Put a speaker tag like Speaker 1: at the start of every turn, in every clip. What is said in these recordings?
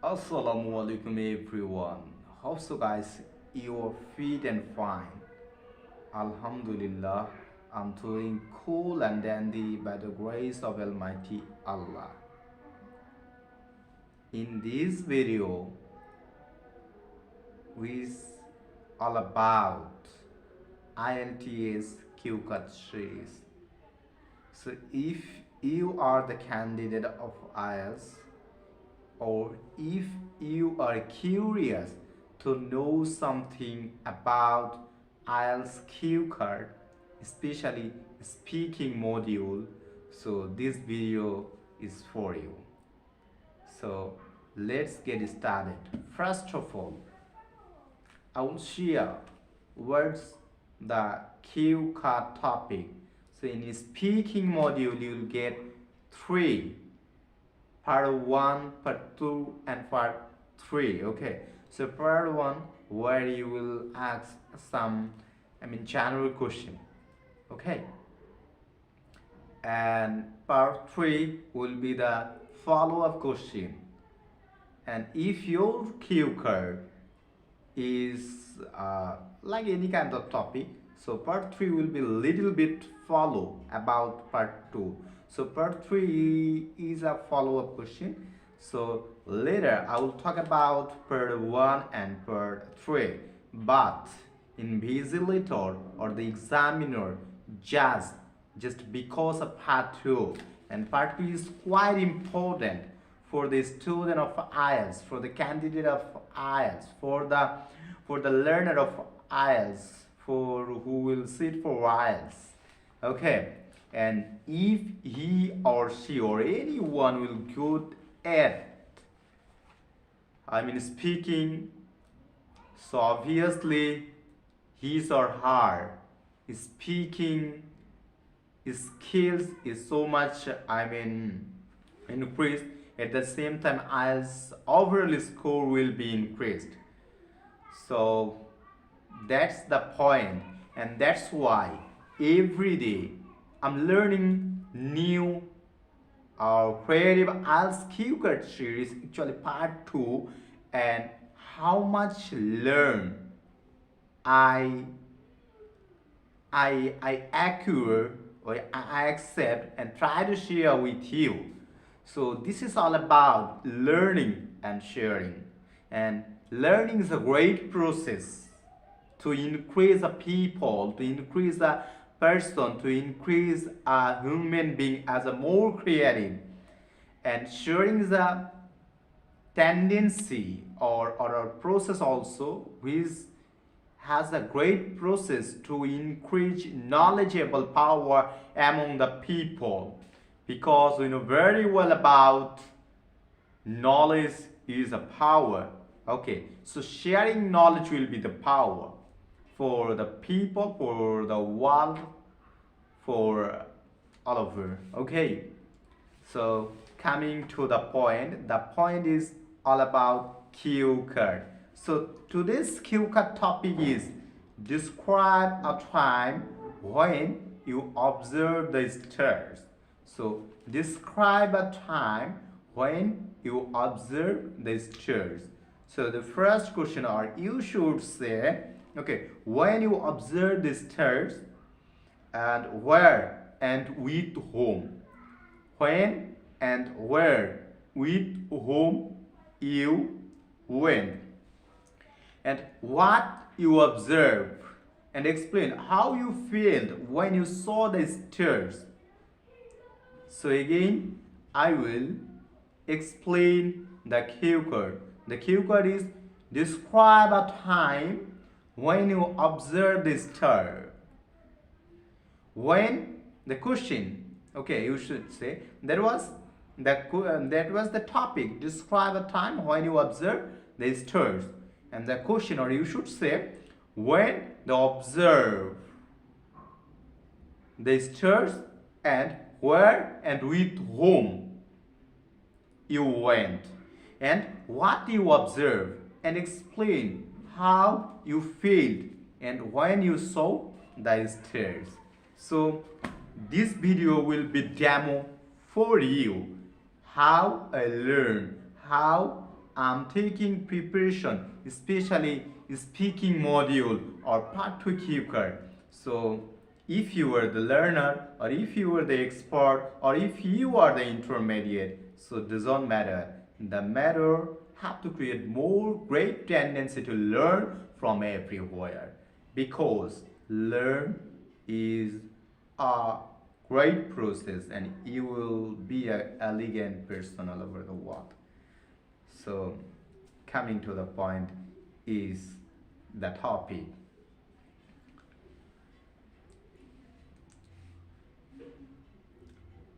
Speaker 1: Assalamu alaikum everyone. Hope so guys you are fit and fine. Alhamdulillah, I'm doing cool and dandy by the grace of Almighty Allah. In this video is all about IELTS Q-Cut series. So if you are the candidate of IELTS, or if you are curious to know something about IELTS Q card, especially speaking module, so this video is for you. So let's get started. First of all, I will share what's the Q card topic. So in speaking module, you'll get three: part 1, part 2, and part 3. Okay, so part 1 where you will ask some general question. Okay, and part 3 will be the follow-up question. And if your cue card is like any kind of topic, so part 3 will be little bit follow about part 2. So part 3 is a follow-up question. So later I will talk about part 1 and part 3. But invigilator or the examiner just because of part 2, and part 2 is quite important for the student of IELTS, for the candidate of IELTS, for the learner of IELTS, for who will sit for IELTS. Okay, and if he or she or anyone will good at speaking, so obviously his or her speaking skills is so much increased. At the same time, IELTS overall score will be increased. So that's the point, and that's why every day I'm learning new creative IELTS Q-Card series, actually part 2, and how much learn I accurate or I accept and try to share with you. So this is all about learning and sharing. And learning is a great process to increase a people, to increase a person, to increase a human being as a more creative. And sharing is a tendency or a process also which has a great process to increase knowledgeable power among the people, because we know very well about knowledge is a power. Okay, so sharing knowledge will be the power for the people, for the world, for all over. Okay, so coming to the point is all about Q card. So today's Q card topic is describe a time when you observe the stars. So describe a time when you observe the stars. So the first question, or you should say, okay, when you observe the stars, and where and with whom. When and where, with whom you went, and what you observe, and explain how you felt when you saw the stars. So again, I will explain the cue card. The cue card is describe a time when you observe the star. When the question, okay, you should say that was the topic. Describe a time when you observe the stars, and the question, or you should say when you observe the stars, and where and with whom you went, and what you observe, and explain how you felt and when you saw the stars. So this video will be demo for you how I learn, how I'm taking preparation, especially speaking module or part 2 QCAR. So if you are the learner, or if you are the expert, or if you are the intermediate, so it doesn't matter. The matter have to create more great tendency to learn from everywhere, because learn is a great process and you will be an elegant person all over the world. So coming to the point is the topic.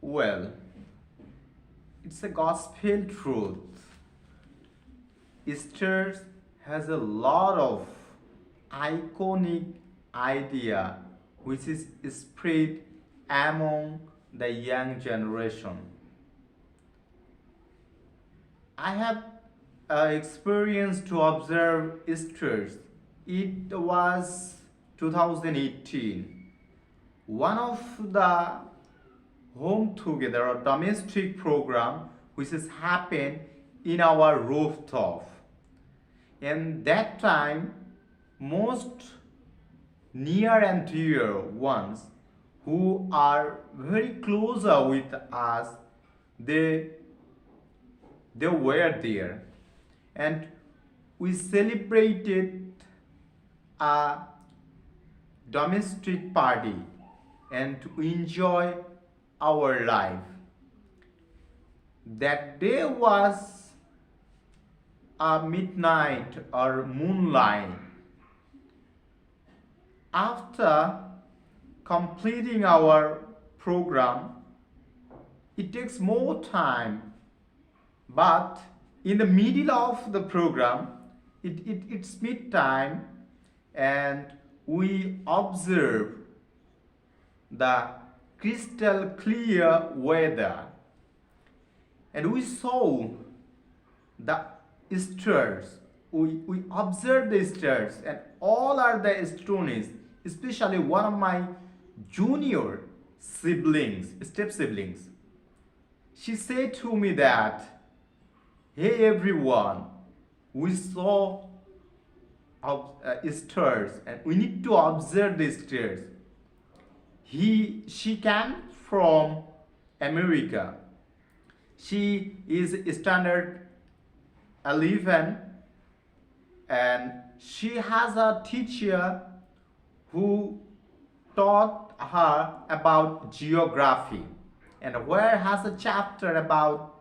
Speaker 1: Well, it's a gospel truth. Easter has a lot of iconic idea which is spread among the young generation. I have experience to observe Easter. It was 2018. One of the home together or domestic program which has happened in our rooftop. And that time, most near and dear ones who are very closer with us, they they were there, and we celebrated a domestic party and to enjoy our life. That day was a midnight or moonlight. After completing our program, it takes more time, but in the middle of the program, it's mid time, and we observe the crystal clear weather, and we saw the stars. We observed the stars, and all are the astronomers, especially one of my junior siblings, step siblings. She said to me that, hey everyone, we saw stars and we need to observe the stars. She came from America. She is standard 11, and she has a teacher who taught her about geography, and where has a chapter about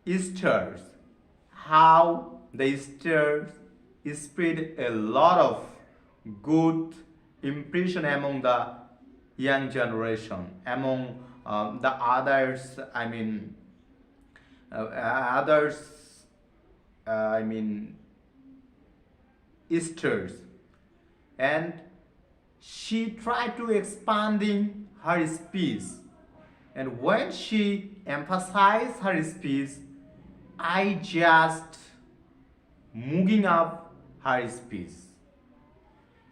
Speaker 1: stars, how the stars spread a lot of good impression among the young generation, among the others. Others. I mean, stars, and she tried to expanding her speech, and when she emphasized her speech, I just moving up her speech.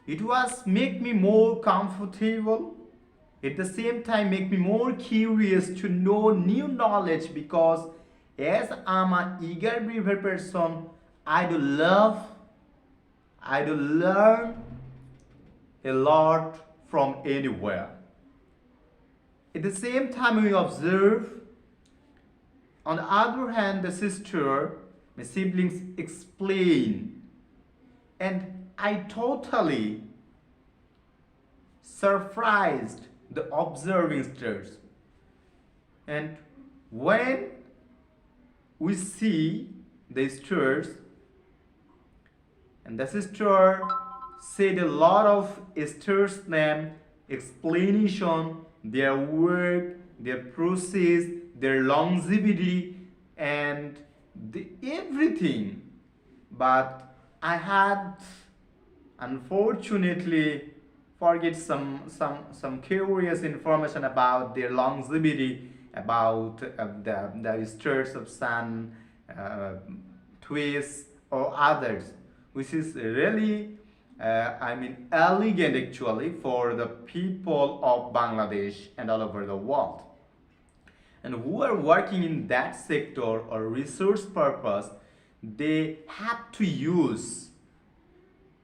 Speaker 1: It was make me more comfortable, at the same time make me more curious to know new knowledge, because as I'm an eager behavior person, I do learn a lot from anywhere. At the same time, we observe, on the other hand, the sister, my siblings explain, and I totally surprised the observing stars. And when we see the stars, and the sister said a lot of stars name, explanation, their work, their process, their longevity, and everything. But I had unfortunately forget some curious information about their longevity, about the stars of sun, twists or others, which is really elegant actually for the people of Bangladesh and all over the world. and who are working in that sector or resource purpose, they have to use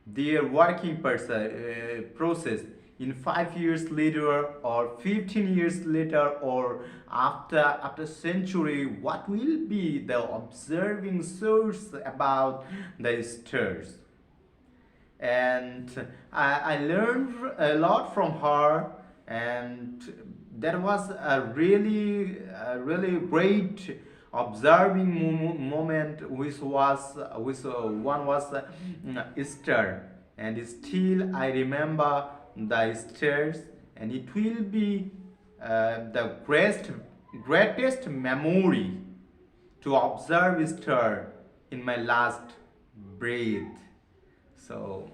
Speaker 1: their working process in 5 years later or 15 years later, or after century, what will be the observing source about the stars. And I learned a lot from her, and that was a really great observing moment, which one was Easter, and still I remember the stars, and it will be the greatest memory to observe star in my last breath. So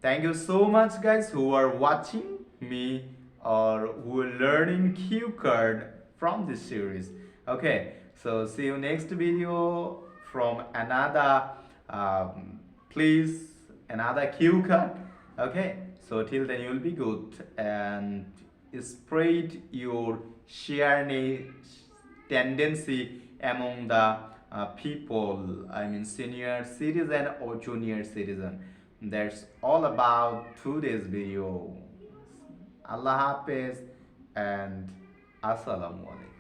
Speaker 1: thank you so much, guys, who are watching me or who are learning cue card from this series. Okay, so see you next video from another please another cue card. Okay, so till then you'll be good and spread your sharing tendency among the people, I mean senior citizen or junior citizen. That's all about today's video. Allah Hafiz and Assalamu alaikum.